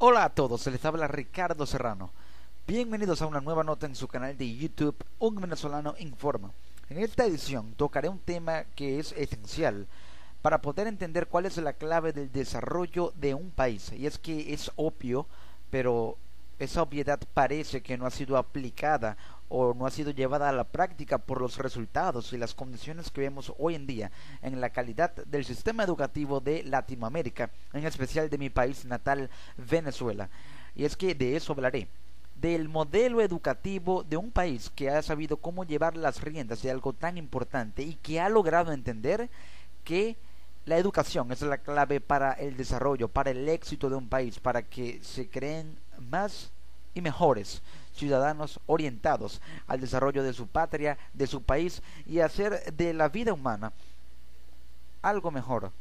Hola a todos, se les habla Ricardo Serrano. Bienvenidos a una nueva nota en su canal de YouTube, Un Venezolano Informa. En esta edición tocaré un tema que es esencial para poder entender cuál es la clave del desarrollo de un país. Y es que es obvio, pero esa obviedad parece que no ha sido aplicada o no ha sido llevada a la práctica por los resultados y las condiciones que vemos hoy en día en la calidad del sistema educativo de Latinoamérica, en especial de mi país natal, Venezuela. Y es que de eso hablaré, del modelo educativo de un país que ha sabido cómo llevar las riendas de algo tan importante y que ha logrado entender que la educación es la clave para el desarrollo, para el éxito de un país, para que se creen más y mejores ciudadanos orientados al desarrollo de su patria, de su país, y hacer de la vida humana algo mejor,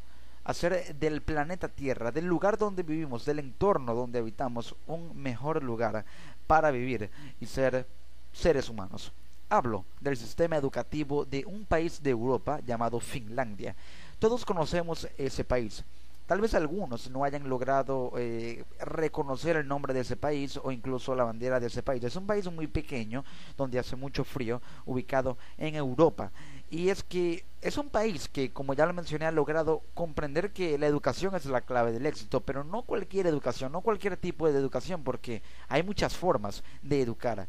hacer del planeta Tierra, del lugar donde vivimos, del entorno donde habitamos, un mejor lugar para vivir y ser seres humanos. Hablo del sistema educativo de un país de Europa llamado Finlandia. Todos conocemos ese país. Tal vez algunos no hayan logrado reconocer el nombre de ese país o incluso la bandera de ese país. Es un país muy pequeño, donde hace mucho frío, ubicado en Europa. Y es que es un país que, como ya lo mencioné, ha logrado comprender que la educación es la clave del éxito, pero no cualquier educación, no cualquier tipo de educación, porque hay muchas formas de educar,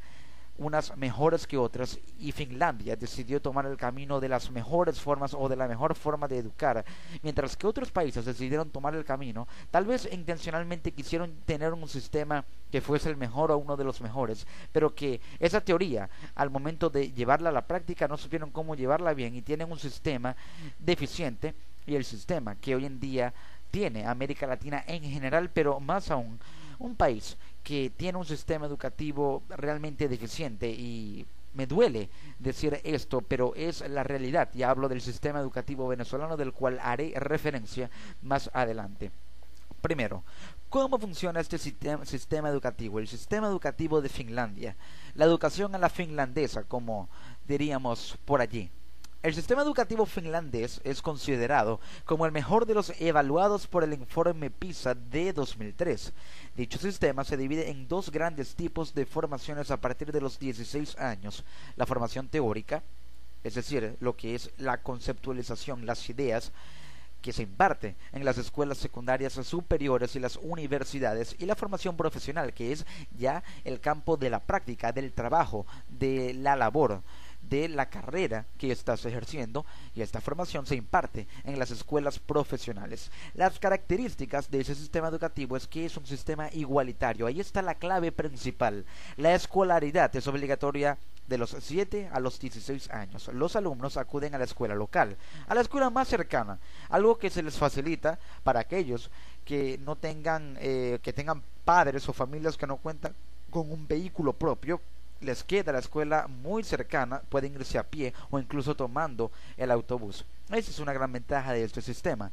unas mejores que otras, y Finlandia decidió tomar el camino de las mejores formas o de la mejor forma de educar, mientras que otros países decidieron tomar el camino, tal vez intencionalmente quisieron tener un sistema que fuese el mejor o uno de los mejores, pero que esa teoría al momento de llevarla a la práctica no supieron cómo llevarla bien y tienen un sistema deficiente, y el sistema que hoy en día tiene América Latina en general, pero más aún un país que tiene un sistema educativo realmente deficiente. Y me duele decir esto, pero es la realidad. Ya hablo del sistema educativo venezolano, del cual haré referencia más adelante. Primero, ¿cómo funciona este sistema educativo? El sistema educativo de Finlandia, la educación a la finlandesa, como diríamos por allí. El sistema educativo finlandés es considerado como el mejor de los evaluados por el informe PISA de 2003. Dicho sistema se divide en dos grandes tipos de formaciones a partir de los 16 años. La formación teórica, es decir, lo que es la conceptualización, las ideas que se imparte en las escuelas secundarias superiores y las universidades, y la formación profesional, que es ya el campo de la práctica, del trabajo, de la labor, de la carrera que estás ejerciendo, y esta formación se imparte en las escuelas profesionales. Las características de ese sistema educativo es que es un sistema igualitario. Ahí está la clave principal. La escolaridad es obligatoria de los 7 a los 16 años. Los alumnos acuden a la escuela local, a la escuela más cercana, algo que se les facilita para aquellos que no tengan, que tengan padres o familias que no cuentan con un vehículo propio. Les queda la escuela muy cercana, pueden irse a pie o incluso tomando el autobús. Esa es una gran ventaja de este sistema.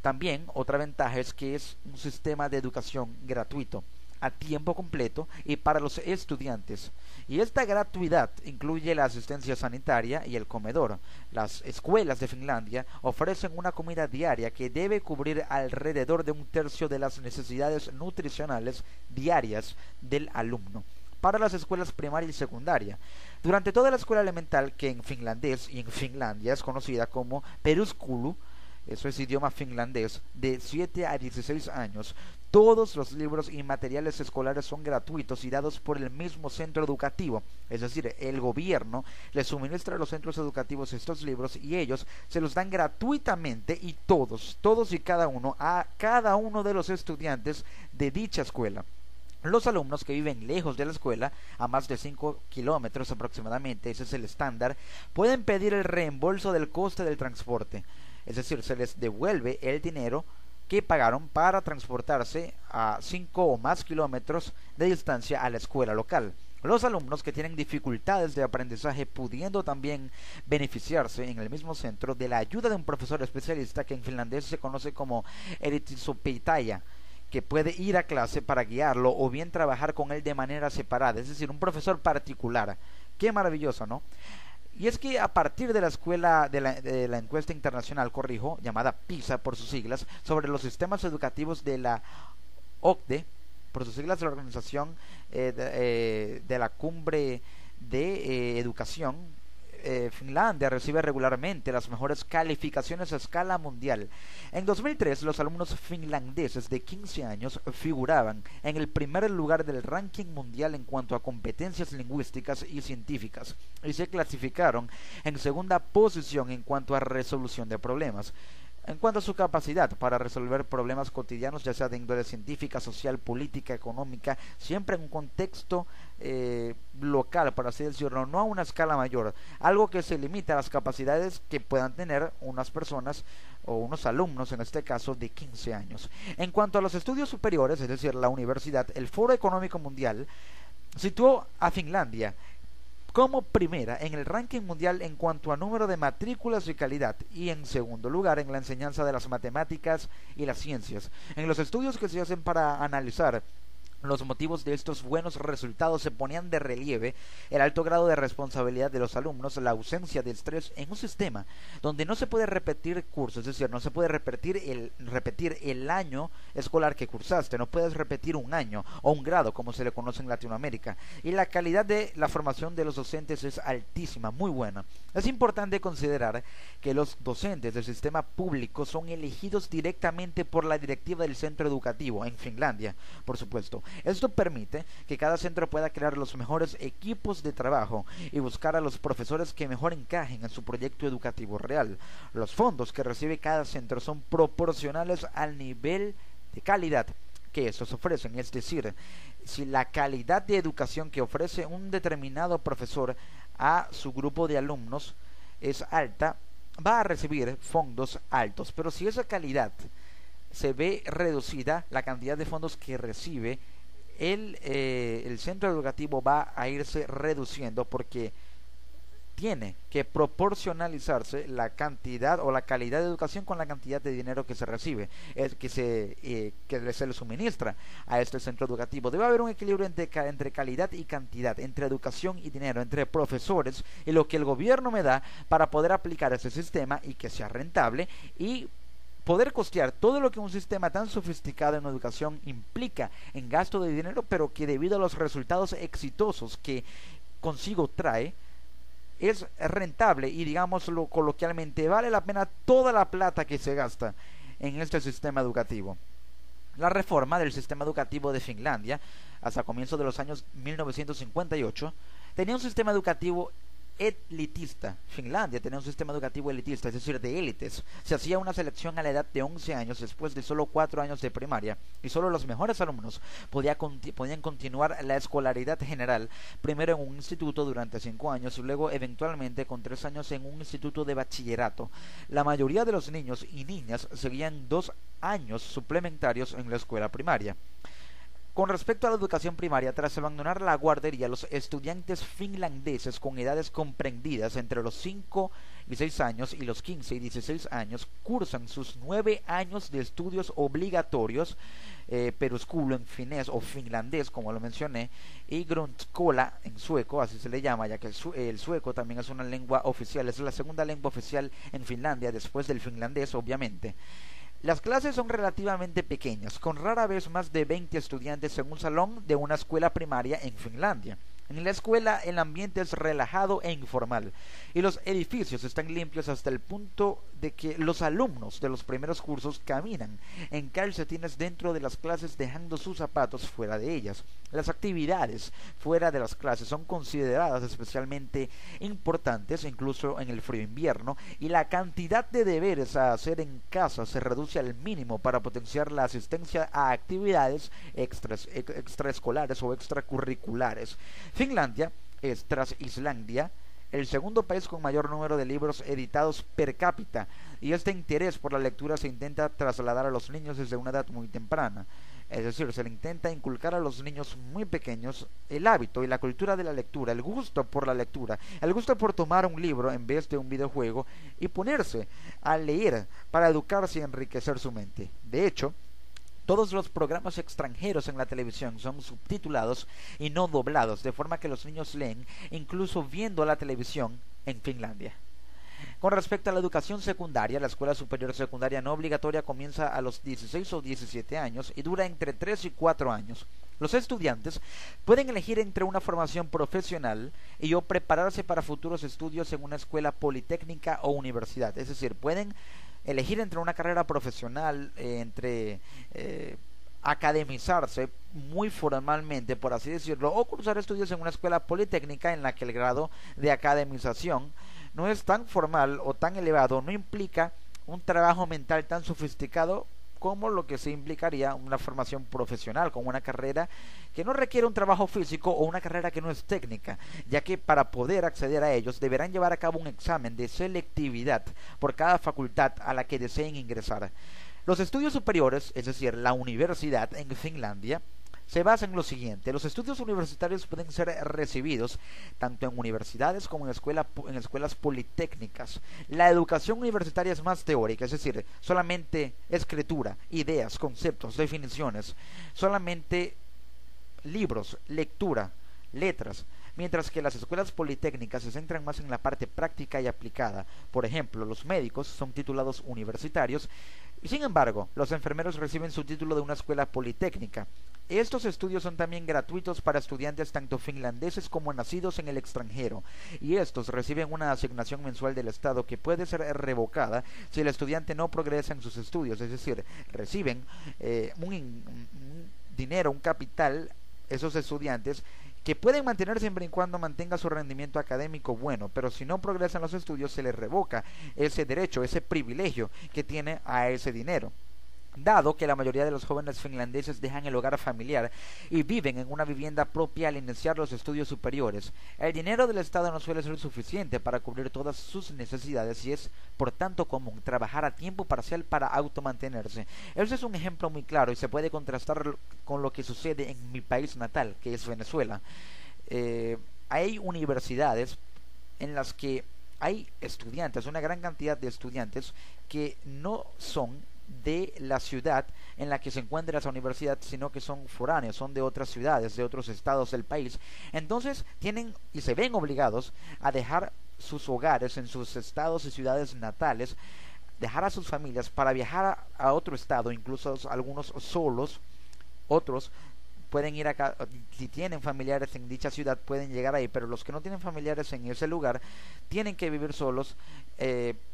También otra ventaja es que es un sistema de educación gratuito, a tiempo completo y para los estudiantes. Y esta gratuidad incluye la asistencia sanitaria y el comedor. Las escuelas de Finlandia ofrecen una comida diaria que debe cubrir alrededor de un tercio de las necesidades nutricionales diarias del alumno. Para las escuelas primaria y secundaria, durante toda la escuela elemental, que en finlandés y en Finlandia es conocida como peruskulu, eso es idioma finlandés, de 7 a 16 años, todos los libros y materiales escolares son gratuitos y dados por el mismo centro educativo. Es decir, el gobierno les suministra a los centros educativos estos libros y ellos se los dan gratuitamente, y todos y cada uno, a cada uno de los estudiantes de dicha escuela. Los alumnos que viven lejos de la escuela, a más de 5 kilómetros aproximadamente, ese es el estándar, pueden pedir el reembolso del coste del transporte. Es decir, se les devuelve el dinero que pagaron para transportarse a 5 o más kilómetros de distancia a la escuela local. Los alumnos que tienen dificultades de aprendizaje, pudiendo también beneficiarse en el mismo centro de la ayuda de un profesor especialista, que en finlandés se conoce como erityisopettaja, que puede ir a clase para guiarlo o bien trabajar con él de manera separada, es decir, un profesor particular. Qué maravilloso, ¿no? Y es que a partir de la escuela de la encuesta internacional, llamada PISA por sus siglas, sobre los sistemas educativos de la OCDE, por sus siglas de la Organización de la Cumbre de Educación. Finlandia recibe regularmente las mejores calificaciones a escala mundial. En 2003, los alumnos finlandeses de 15 años figuraban en el primer lugar del ranking mundial en cuanto a competencias lingüísticas y científicas, y se clasificaron en segunda posición en cuanto a resolución de problemas. En cuanto a su capacidad para resolver problemas cotidianos, ya sea de índole científica, social, política, económica, siempre en un contexto local, por así decirlo, no a una escala mayor, algo que se limita a las capacidades que puedan tener unas personas o unos alumnos, en este caso, de 15 años. En cuanto a los estudios superiores, es decir, la universidad, el Foro Económico Mundial situó a Finlandia como primera en el ranking mundial en cuanto a número de matrículas y calidad, y en segundo lugar en la enseñanza de las matemáticas y las ciencias. En los estudios que se hacen para analizar los motivos de estos buenos resultados, se ponían de relieve el alto grado de responsabilidad de los alumnos, la ausencia de estrés en un sistema donde no se puede repetir cursos, es decir, no se puede repetir el año escolar que cursaste, no puedes repetir un año o un grado como se le conoce en Latinoamérica, y la calidad de la formación de los docentes es altísima, muy buena. Es importante considerar que los docentes del sistema público son elegidos directamente por la directiva del centro educativo, en Finlandia, por supuesto. Esto permite que cada centro pueda crear los mejores equipos de trabajo y buscar a los profesores que mejor encajen en su proyecto educativo real. Los fondos que recibe cada centro son proporcionales al nivel de calidad que estos ofrecen, es decir, si la calidad de educación que ofrece un determinado profesor a su grupo de alumnos es alta, va a recibir fondos altos, pero si esa calidad se ve reducida, la cantidad de fondos que recibe el centro educativo va a irse reduciendo, porque tiene que proporcionalizarse la cantidad o la calidad de educación con la cantidad de dinero que se recibe, que se le suministra a este centro educativo. Debe haber un equilibrio entre calidad y cantidad, entre educación y dinero, entre profesores y lo que el gobierno me da para poder aplicar ese sistema y que sea rentable y poder costear todo lo que un sistema tan sofisticado en educación implica en gasto de dinero, pero que debido a los resultados exitosos que consigo trae, es rentable y, digámoslo coloquialmente, vale la pena toda la plata que se gasta en este sistema educativo. La reforma del sistema educativo de Finlandia, hasta comienzos de los años 1958, tenía un sistema educativo elitista. Finlandia tenía un sistema educativo elitista, es decir, de élites. Se hacía una selección a la edad de 11 años después de solo 4 años de primaria, y solo los mejores alumnos podían continuar la escolaridad general, primero en un instituto durante 5 años y luego eventualmente con 3 años en un instituto de bachillerato. La mayoría de los niños y niñas seguían 2 años suplementarios en la escuela primaria. Con respecto a la educación primaria, tras abandonar la guardería, los estudiantes finlandeses con edades comprendidas entre los 5 y 6 años y los 15 y 16 años cursan sus 9 años de estudios obligatorios, peruskulo en finés o finlandés, como lo mencioné, y grundskola en sueco, así se le llama, ya que el sueco también es una lengua oficial, es la segunda lengua oficial en Finlandia, después del finlandés, obviamente. Las clases son relativamente pequeñas, con rara vez más de 20 estudiantes en un salón de una escuela primaria en Finlandia. En la escuela el ambiente es relajado e informal, y los edificios están limpios hasta el punto de que los alumnos de los primeros cursos caminan en calcetines dentro de las clases, dejando sus zapatos fuera de ellas. Las actividades fuera de las clases son consideradas especialmente importantes, incluso en el frío invierno, y la cantidad de deberes a hacer en casa se reduce al mínimo para potenciar la asistencia a actividades extraescolares o extracurriculares. Finlandia es, tras Islandia, el segundo país con mayor número de libros editados per cápita, y este interés por la lectura se intenta trasladar a los niños desde una edad muy temprana. Es decir, se le intenta inculcar a los niños muy pequeños el hábito y la cultura de la lectura, el gusto por la lectura, el gusto por tomar un libro en vez de un videojuego y ponerse a leer para educarse y enriquecer su mente. De hecho, todos los programas extranjeros en la televisión son subtitulados y no doblados, de forma que los niños leen incluso viendo la televisión en Finlandia. Con respecto a la educación secundaria, la escuela superior secundaria no obligatoria comienza a los 16 o 17 años y dura entre 3 y 4 años. Los estudiantes pueden elegir entre una formación profesional y o prepararse para futuros estudios en una escuela politécnica o universidad. Es decir, pueden elegir entre una carrera profesional, academizarse muy formalmente, por así decirlo, o cursar estudios en una escuela politécnica en la que el grado de academización no es tan formal o tan elevado, no implica un trabajo mental tan sofisticado como lo que se implicaría una formación profesional, con una carrera que no requiere un trabajo físico o una carrera que no es técnica, ya que para poder acceder a ellos deberán llevar a cabo un examen de selectividad por cada facultad a la que deseen ingresar. Los estudios superiores, es decir, la universidad en Finlandia, se basa en lo siguiente: los estudios universitarios pueden ser recibidos tanto en universidades como en escuelas politécnicas. La educación universitaria es más teórica, es decir, solamente escritura, ideas, conceptos, definiciones, solamente libros, lectura, letras, mientras que las escuelas politécnicas se centran más en la parte práctica y aplicada. Por ejemplo, los médicos son titulados universitarios, y sin embargo, los enfermeros reciben su título de una escuela politécnica. Estos estudios son también gratuitos para estudiantes tanto finlandeses como nacidos en el extranjero, y estos reciben una asignación mensual del Estado que puede ser revocada si el estudiante no progresa en sus estudios, es decir, reciben un dinero, un capital, esos estudiantes, que pueden mantener siempre y cuando mantenga su rendimiento académico bueno, pero si no progresa en los estudios se les revoca ese derecho, ese privilegio que tiene a ese dinero. Dado que la mayoría de los jóvenes finlandeses dejan el hogar familiar y viven en una vivienda propia al iniciar los estudios superiores, el dinero del Estado no suele ser suficiente para cubrir todas sus necesidades y es por tanto común trabajar a tiempo parcial para automantenerse. Ese es un ejemplo muy claro y se puede contrastar con lo que sucede en mi país natal, que es Venezuela. Hay universidades en las que hay estudiantes, una gran cantidad de estudiantes que no son de la ciudad en la que se encuentra esa universidad, sino que son foráneos, son de otras ciudades, de otros estados del país. Entonces tienen y se ven obligados a dejar sus hogares en sus estados y ciudades natales, dejar a sus familias para viajar a otro estado, incluso algunos solos, otros pueden ir acá, si tienen familiares en dicha ciudad pueden llegar ahí, pero los que no tienen familiares en ese lugar tienen que vivir solos.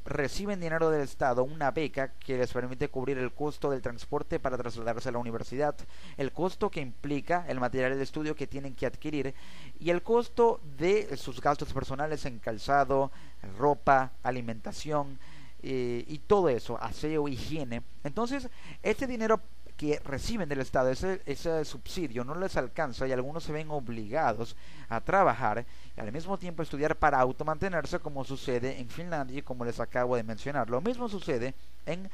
Reciben dinero del Estado, una beca que les permite cubrir el costo del transporte para trasladarse a la universidad, el costo que implica el material de estudio que tienen que adquirir y el costo de sus gastos personales en calzado, ropa, alimentación y todo eso, aseo, higiene. Entonces, este dinero que reciben del Estado, ese subsidio no les alcanza y algunos se ven obligados a trabajar y al mismo tiempo estudiar para automantenerse, como sucede en Finlandia y como les acabo de mencionar. Lo mismo sucede en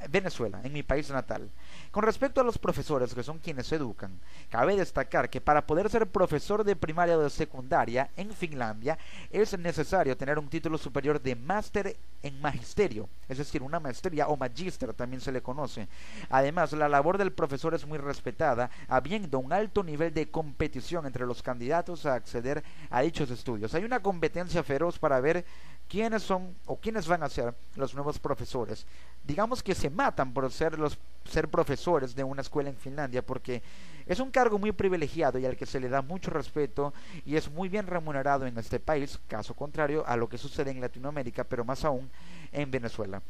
Venezuela, en mi país natal. Con respecto a los profesores, que son quienes educan, cabe destacar que para poder ser profesor de primaria o de secundaria en Finlandia es necesario tener un título superior de máster en magisterio, es decir, una maestría o magíster también se le conoce. Además, la labor del profesor es muy respetada, habiendo un alto nivel de competición entre los candidatos a acceder a dichos estudios. Hay una competencia feroz para ver quiénes son o quiénes van a ser los nuevos profesores. Digamos que se matan por ser profesores de una escuela en Finlandia, porque es un cargo muy privilegiado y al que se le da mucho respeto y es muy bien remunerado en este país, caso contrario a lo que sucede en Latinoamérica, pero más aún en Venezuela.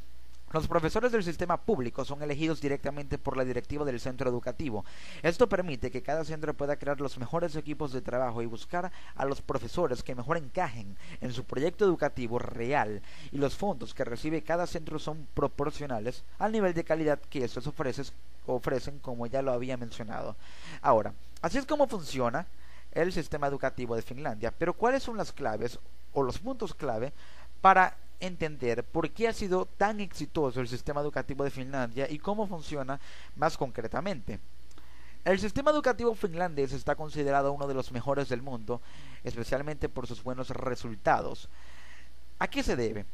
Los profesores del sistema público son elegidos directamente por la directiva del centro educativo. Esto permite que cada centro pueda crear los mejores equipos de trabajo y buscar a los profesores que mejor encajen en su proyecto educativo real, y los fondos que recibe cada centro son proporcionales al nivel de calidad que estos ofrecen, como ya lo había mencionado. Ahora, así es como funciona el sistema educativo de Finlandia, pero ¿cuáles son las claves o los puntos clave para entender por qué ha sido tan exitoso el sistema educativo de Finlandia y cómo funciona más concretamente? El sistema educativo finlandés está considerado uno de los mejores del mundo, especialmente por sus buenos resultados. ¿A qué se debe?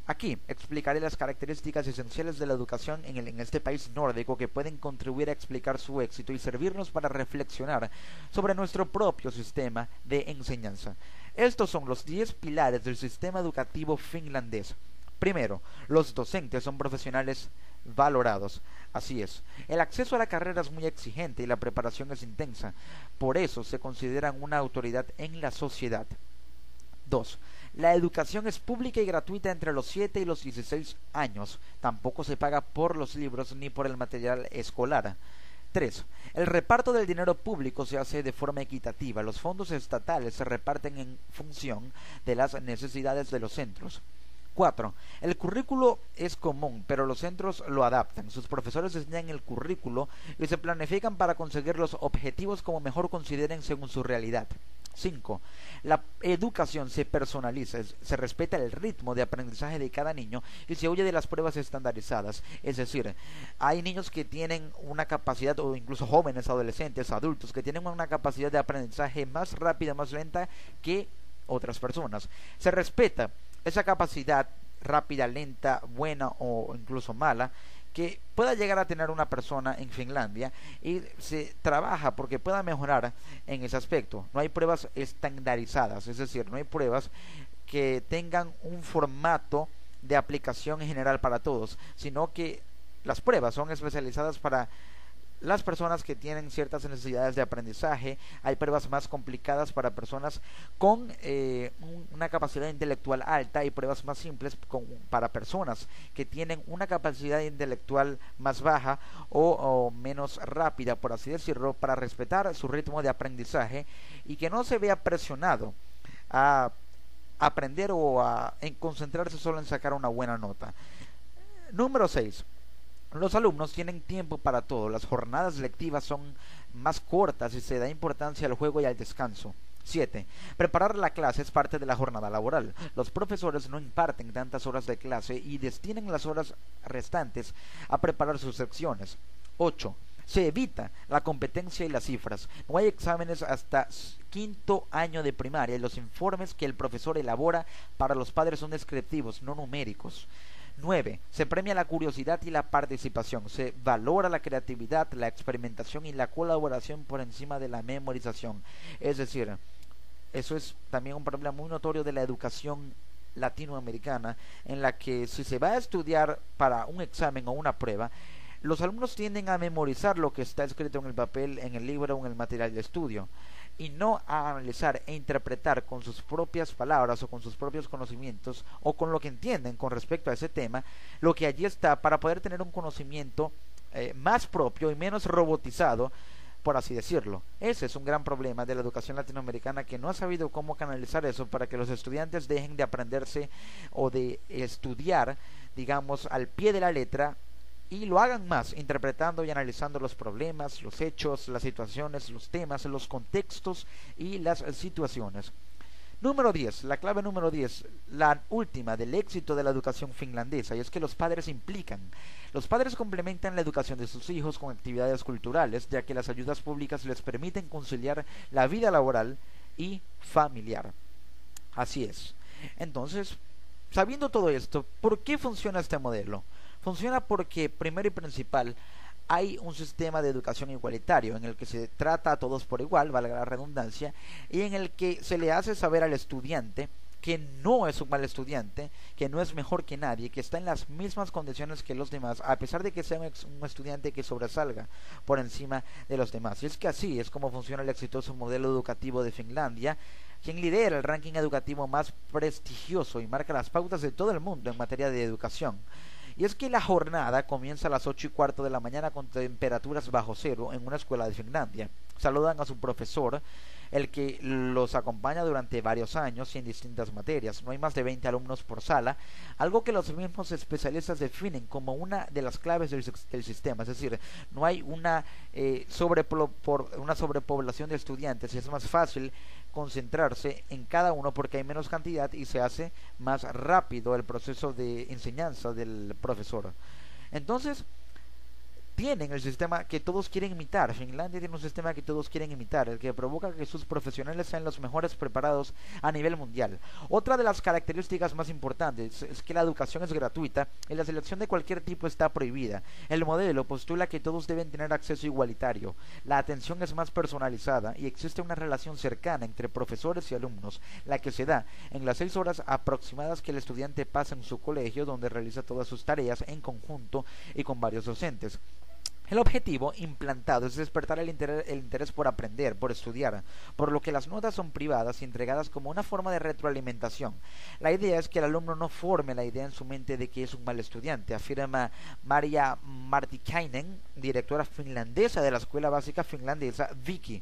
Aquí explicaré las características esenciales de la educación en este país nórdico que pueden contribuir a explicar su éxito y servirnos para reflexionar sobre nuestro propio sistema de enseñanza. Estos son los 10 pilares del sistema educativo finlandés. Primero, los docentes son profesionales valorados. Así es, el acceso a la carrera es muy exigente y la preparación es intensa. Por eso se consideran una autoridad en la sociedad. 2. La educación es pública y gratuita entre los 7 y los 16 años. Tampoco se paga por los libros ni por el material escolar. 3. El reparto del dinero público se hace de forma equitativa. Los fondos estatales se reparten en función de las necesidades de los centros. 4. El currículo es común, pero los centros lo adaptan. Sus profesores enseñan el currículo y se planifican para conseguir los objetivos como mejor consideren según su realidad. 5. La educación se personaliza, se respeta el ritmo de aprendizaje de cada niño y se huye de las pruebas estandarizadas. Es decir, hay niños que tienen una capacidad, o incluso jóvenes, adolescentes, adultos, que tienen una capacidad de aprendizaje más rápida, más lenta que otras personas. Se respeta esa capacidad rápida, lenta, buena o incluso mala que pueda llegar a tener una persona en Finlandia, y se trabaja porque pueda mejorar en ese aspecto. No hay pruebas estandarizadas, es decir, no hay pruebas que tengan un formato de aplicación en general para todos, sino que las pruebas son especializadas para las personas que tienen ciertas necesidades de aprendizaje. Hay pruebas más complicadas para personas con una capacidad intelectual alta y pruebas más simples para personas que tienen una capacidad intelectual más baja o menos rápida, por así decirlo, para respetar su ritmo de aprendizaje y que no se vea presionado a aprender o en concentrarse solo en sacar una buena nota. Número 6. Los alumnos tienen tiempo para todo. Las jornadas lectivas son más cortas y se da importancia al juego y al descanso. 7. Preparar la clase es parte de la jornada laboral. Los profesores no imparten tantas horas de clase y destinan las horas restantes a preparar sus secciones. 8. Se evita la competencia y las cifras. No hay exámenes hasta quinto año de primaria y los informes que el profesor elabora para los padres son descriptivos, no numéricos. 9. Se premia la curiosidad y la participación. Se valora la creatividad, la experimentación y la colaboración por encima de la memorización. Es decir, eso es también un problema muy notorio de la educación latinoamericana, en la que si se va a estudiar para un examen o una prueba, los alumnos tienden a memorizar lo que está escrito en el papel, en el libro o en el material de estudio, y no a analizar e interpretar con sus propias palabras o con sus propios conocimientos o con lo que entienden con respecto a ese tema, lo que allí está, para poder tener un conocimiento más propio y menos robotizado, por así decirlo. Ese es un gran problema de la educación latinoamericana, que no ha sabido cómo canalizar eso para que los estudiantes dejen de aprenderse o de estudiar, digamos, al pie de la letra, y lo hagan más interpretando y analizando los problemas, los hechos, las situaciones, los temas, los contextos y las situaciones. Número 10, la clave número 10, la última del éxito de la educación finlandesa, y es que los padres implican. Los padres complementan la educación de sus hijos con actividades culturales, ya que las ayudas públicas les permiten conciliar la vida laboral y familiar. Así es. Entonces, sabiendo todo esto, ¿por qué funciona este modelo? Funciona porque, primero y principal, hay un sistema de educación igualitario en el que se trata a todos por igual, valga la redundancia, y en el que se le hace saber al estudiante que no es un mal estudiante, que no es mejor que nadie, que está en las mismas condiciones que los demás, a pesar de que sea un estudiante que sobresalga por encima de los demás. Y es que así es como funciona el exitoso modelo educativo de Finlandia, quien lidera el ranking educativo más prestigioso y marca las pautas de todo el mundo en materia de educación. Y es que la jornada comienza a las 8:15 de la mañana con temperaturas bajo cero en una escuela de Finlandia. Saludan a su profesor, el que los acompaña durante varios años y en distintas materias. No hay más de 20 alumnos por sala, algo que los mismos especialistas definen como una de las claves del sistema. Es decir, no hay una sobrepoblación de estudiantes, y es más fácil concentrarse en cada uno porque hay menos cantidad y se hace más rápido el proceso de enseñanza del profesor. Entonces, tienen el sistema que todos quieren imitar. Finlandia tiene un sistema que todos quieren imitar, el que provoca que sus profesionales sean los mejores preparados a nivel mundial. Otra de las características más importantes es que la educación es gratuita y la selección de cualquier tipo está prohibida. El modelo postula que todos deben tener acceso igualitario, la atención es más personalizada y existe una relación cercana entre profesores y alumnos, la que se da en las 6 horas aproximadas que el estudiante pasa en su colegio, donde realiza todas sus tareas en conjunto y con varios docentes. El objetivo implantado es despertar el interés por aprender, por estudiar, por lo que las notas son privadas y entregadas como una forma de retroalimentación. La idea es que el alumno no forme la idea en su mente de que es un mal estudiante, afirma Maria Martikainen, directora finlandesa de la escuela básica finlandesa Viki.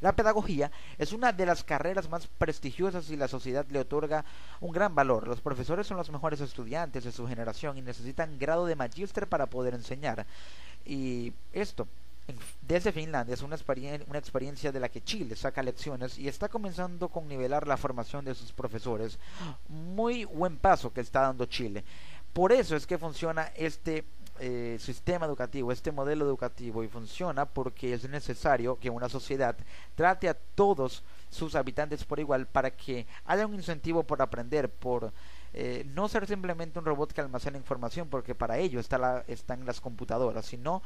La pedagogía es una de las carreras más prestigiosas y la sociedad le otorga un gran valor. Los profesores son los mejores estudiantes de su generación y necesitan grado de magíster para poder enseñar. Y esto, desde Finlandia, es una experiencia de la que Chile saca lecciones y está comenzando con nivelar la formación de sus profesores. Muy buen paso que está dando Chile. Por eso es que funciona este sistema educativo, este modelo educativo, y funciona porque es necesario que una sociedad trate a todos sus habitantes por igual para que haya un incentivo por aprender, por no ser simplemente un robot que almacena información, porque para ello están las computadoras, sino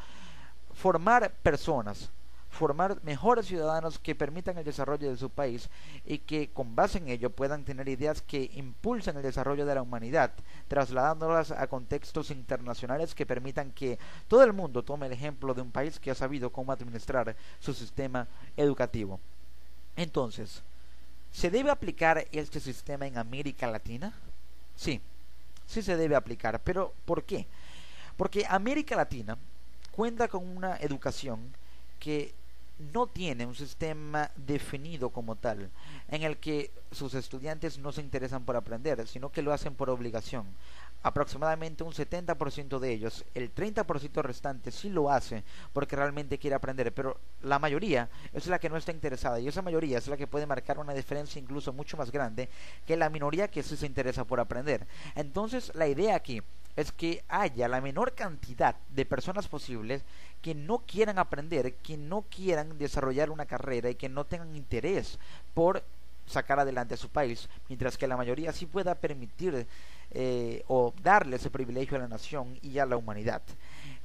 formar personas, formar mejores ciudadanos que permitan el desarrollo de su país y que con base en ello puedan tener ideas que impulsen el desarrollo de la humanidad, trasladándolas a contextos internacionales que permitan que todo el mundo tome el ejemplo de un país que ha sabido cómo administrar su sistema educativo. Entonces, ¿se debe aplicar este sistema en América Latina? Sí, sí se debe aplicar, pero ¿por qué? Porque América Latina cuenta con una educación que no tiene un sistema definido como tal, en el que sus estudiantes no se interesan por aprender, sino que lo hacen por obligación. Aproximadamente un 70% de ellos, el 30% restante sí lo hace porque realmente quiere aprender, pero la mayoría es la que no está interesada, y esa mayoría es la que puede marcar una diferencia incluso mucho más grande que la minoría que sí se interesa por aprender. Entonces la idea aquí es que haya la menor cantidad de personas posibles que no quieran aprender, que no quieran desarrollar una carrera y que no tengan interés por sacar adelante a su país, mientras que la mayoría sí pueda permitir o darle ese privilegio a la nación y a la humanidad.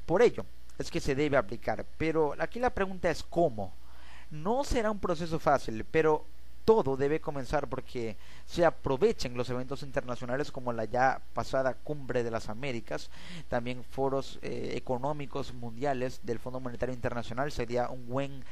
Por ello es que se debe aplicar, pero aquí la pregunta es ¿cómo? No será un proceso fácil, pero todo debe comenzar porque se aprovechen los eventos internacionales como la ya pasada Cumbre de las Américas, también foros económicos mundiales del Fondo Monetario Internacional. Sería un buen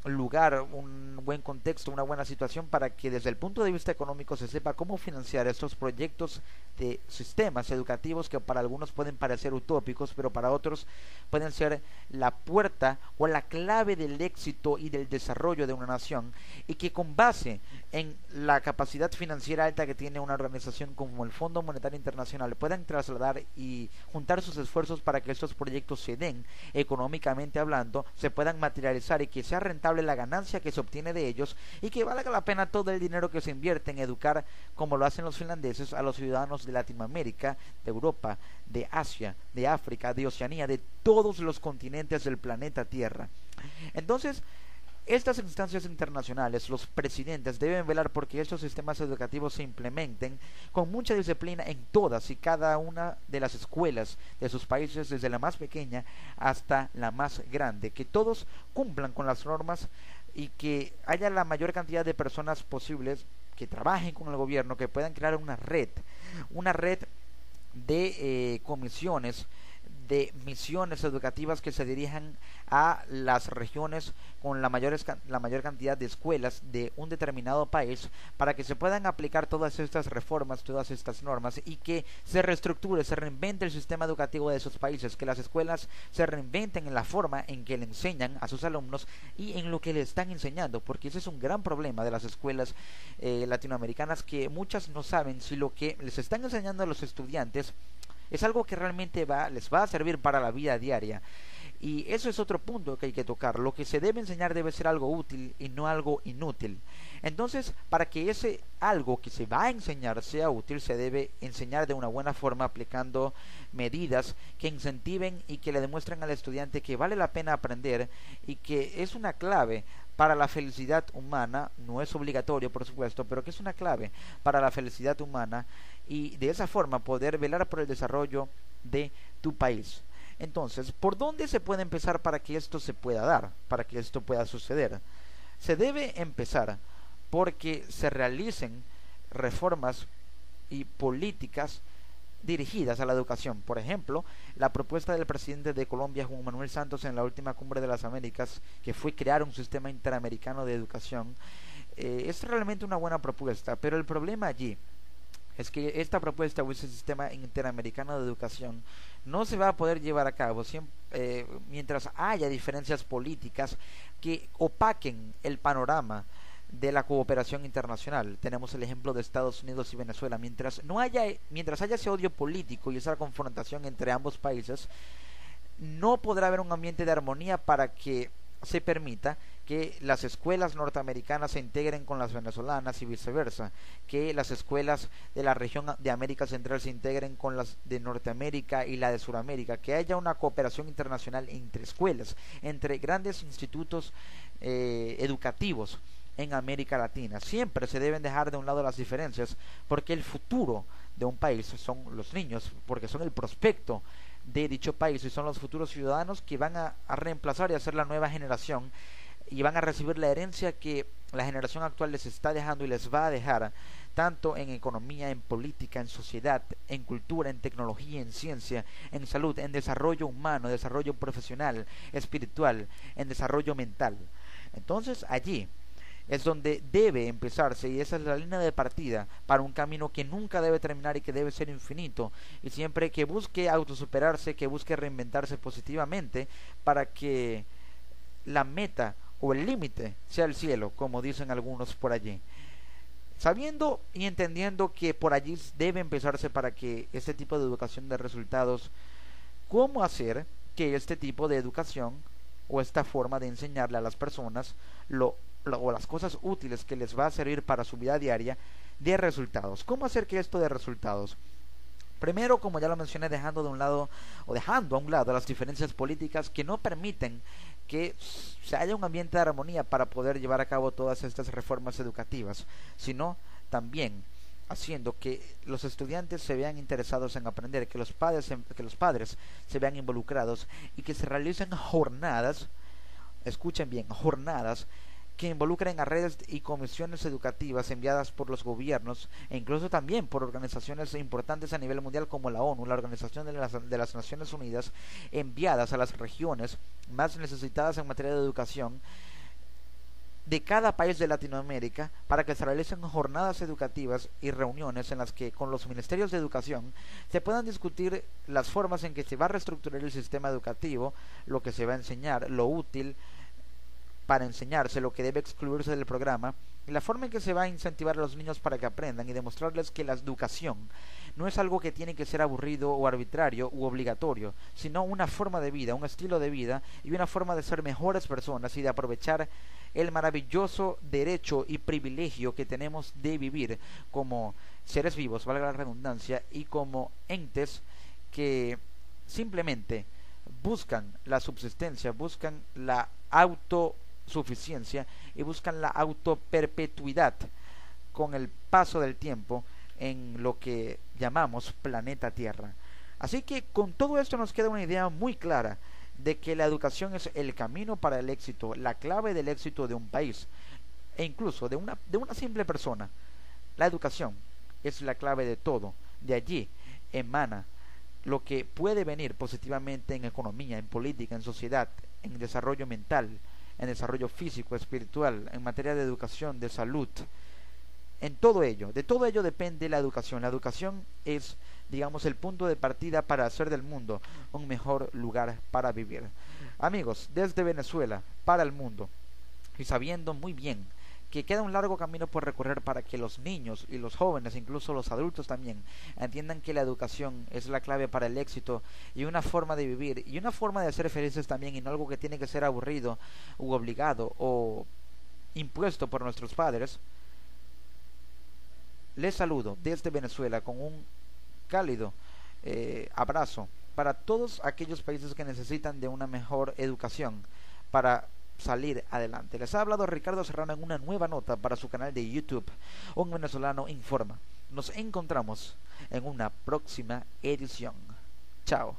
lugar, un buen contexto, una buena situación para que desde el punto de vista económico se sepa cómo financiar estos proyectos de sistemas educativos que para algunos pueden parecer utópicos, pero para otros pueden ser la puerta o la clave del éxito y del desarrollo de una nación, y que con base en la capacidad financiera alta que tiene una organización como el Fondo Monetario Internacional puedan trasladar y juntar sus esfuerzos para que estos proyectos se den, económicamente hablando, se puedan materializar y que sea rentable la ganancia que se obtiene de ellos y que valga la pena todo el dinero que se invierte en educar, como lo hacen los finlandeses, a los ciudadanos de Latinoamérica, de Europa, de Asia, de África, de Oceanía, de todos los continentes del planeta Tierra. Entonces, estas instancias internacionales, los presidentes deben velar porque estos sistemas educativos se implementen con mucha disciplina en todas y cada una de las escuelas de sus países, desde la más pequeña hasta la más grande, que todos cumplan con las normas y que haya la mayor cantidad de personas posibles que trabajen con el gobierno, que puedan crear una red de comisiones, de misiones educativas que se dirijan a las regiones con la mayor cantidad de escuelas de un determinado país, para que se puedan aplicar todas estas reformas, todas estas normas, y que se reestructure, se reinvente el sistema educativo de esos países, que las escuelas se reinventen en la forma en que le enseñan a sus alumnos y en lo que le están enseñando, porque ese es un gran problema de las escuelas latinoamericanas, que muchas no saben si lo que les están enseñando a los estudiantes es algo que realmente les va a servir para la vida diaria. Y eso es otro punto que hay que tocar. Lo que se debe enseñar debe ser algo útil y no algo inútil. Entonces, para que ese algo que se va a enseñar sea útil, se debe enseñar de una buena forma, aplicando medidas que incentiven y que le demuestren al estudiante que vale la pena aprender y que es una clave para la felicidad humana. No es obligatorio, por supuesto, pero que es una clave para la felicidad humana, y de esa forma poder velar por el desarrollo de tu país. Entonces, ¿por dónde se puede empezar para que esto se pueda dar, para que esto pueda suceder? Se debe empezar porque se realicen reformas y políticas dirigidas a la educación. Por ejemplo, la propuesta del presidente de Colombia, Juan Manuel Santos, en la última cumbre de las Américas, que fue crear un sistema interamericano de educación, es realmente una buena propuesta, pero el problema allí es que esta propuesta o ese sistema interamericano de educación no se va a poder llevar a cabo mientras haya diferencias políticas que opaquen el panorama de la cooperación internacional. Tenemos el ejemplo de Estados Unidos y Venezuela. Mientras haya ese odio político y esa confrontación entre ambos países, no podrá haber un ambiente de armonía para que se permita que las escuelas norteamericanas se integren con las venezolanas y viceversa, que las escuelas de la región de América Central se integren con las de Norteamérica y la de Sudamérica, que haya una cooperación internacional entre escuelas, entre grandes institutos educativos en América Latina. Siempre se deben dejar de un lado las diferencias, porque el futuro de un país son los niños, porque son el prospecto de dicho país y son los futuros ciudadanos que van a reemplazar y a ser la nueva generación, y van a recibir la herencia que la generación actual les está dejando y les va a dejar, tanto en economía, en política, en sociedad, en cultura, en tecnología, en ciencia, en salud, en desarrollo humano, desarrollo profesional, espiritual, en desarrollo mental. Entonces allí es donde debe empezarse, y esa es la línea de partida para un camino que nunca debe terminar y que debe ser infinito, y siempre que busque autosuperarse, que busque reinventarse positivamente, para que la meta o el límite sea el cielo, como dicen algunos por allí. Sabiendo y entendiendo que por allí debe empezarse para que este tipo de educación dé resultados, ¿cómo hacer que este tipo de educación o esta forma de enseñarle a las personas o las cosas útiles que les va a servir para su vida diaria dé resultados? ¿Cómo hacer que esto dé resultados? Primero, como ya lo mencioné, dejando a un lado las diferencias políticas que no permiten que se haya un ambiente de armonía para poder llevar a cabo todas estas reformas educativas, sino también haciendo que los estudiantes se vean interesados en aprender, que los padres se vean involucrados, y que se realicen jornadas, escuchen bien, jornadas que involucren a redes y comisiones educativas enviadas por los gobiernos e incluso también por organizaciones importantes a nivel mundial como la ONU, la Organización de las Naciones Unidas, enviadas a las regiones más necesitadas en materia de educación de cada país de Latinoamérica, para que se realicen jornadas educativas y reuniones en las que con los ministerios de educación se puedan discutir las formas en que se va a reestructurar el sistema educativo, lo que se va a enseñar, lo útil para enseñarse, lo que debe excluirse del programa, y la forma en que se va a incentivar a los niños para que aprendan, y demostrarles que la educación no es algo que tiene que ser aburrido o arbitrario u obligatorio, sino una forma de vida, un estilo de vida y una forma de ser mejores personas y de aprovechar el maravilloso derecho y privilegio que tenemos de vivir como seres vivos, valga la redundancia, y como entes que simplemente buscan la subsistencia, buscan la autosuficiencia y buscan la autoperpetuidad con el paso del tiempo en lo que llamamos planeta Tierra. Así que con todo esto nos queda una idea muy clara de que la educación es el camino para el éxito, la clave del éxito de un país e incluso de una simple persona. La educación es la clave de todo. De allí emana lo que puede venir positivamente en economía, en política, en sociedad, en desarrollo mental, en desarrollo físico, espiritual, en materia de educación, de salud. En todo ello, de todo ello depende la educación. La educación es, digamos, el punto de partida para hacer del mundo un mejor lugar para vivir. Amigos, desde Venezuela, para el mundo, y sabiendo muy bien que queda un largo camino por recorrer para que los niños y los jóvenes, incluso los adultos también, entiendan que la educación es la clave para el éxito y una forma de vivir y una forma de ser felices también, y no algo que tiene que ser aburrido u obligado o impuesto por nuestros padres. Les saludo desde Venezuela con un cálido abrazo para todos aquellos países que necesitan de una mejor educación para salir adelante. Les ha hablado Ricardo Serrano en una nueva nota para su canal de YouTube, Un Venezolano Informa. Nos encontramos en una próxima edición. Chao.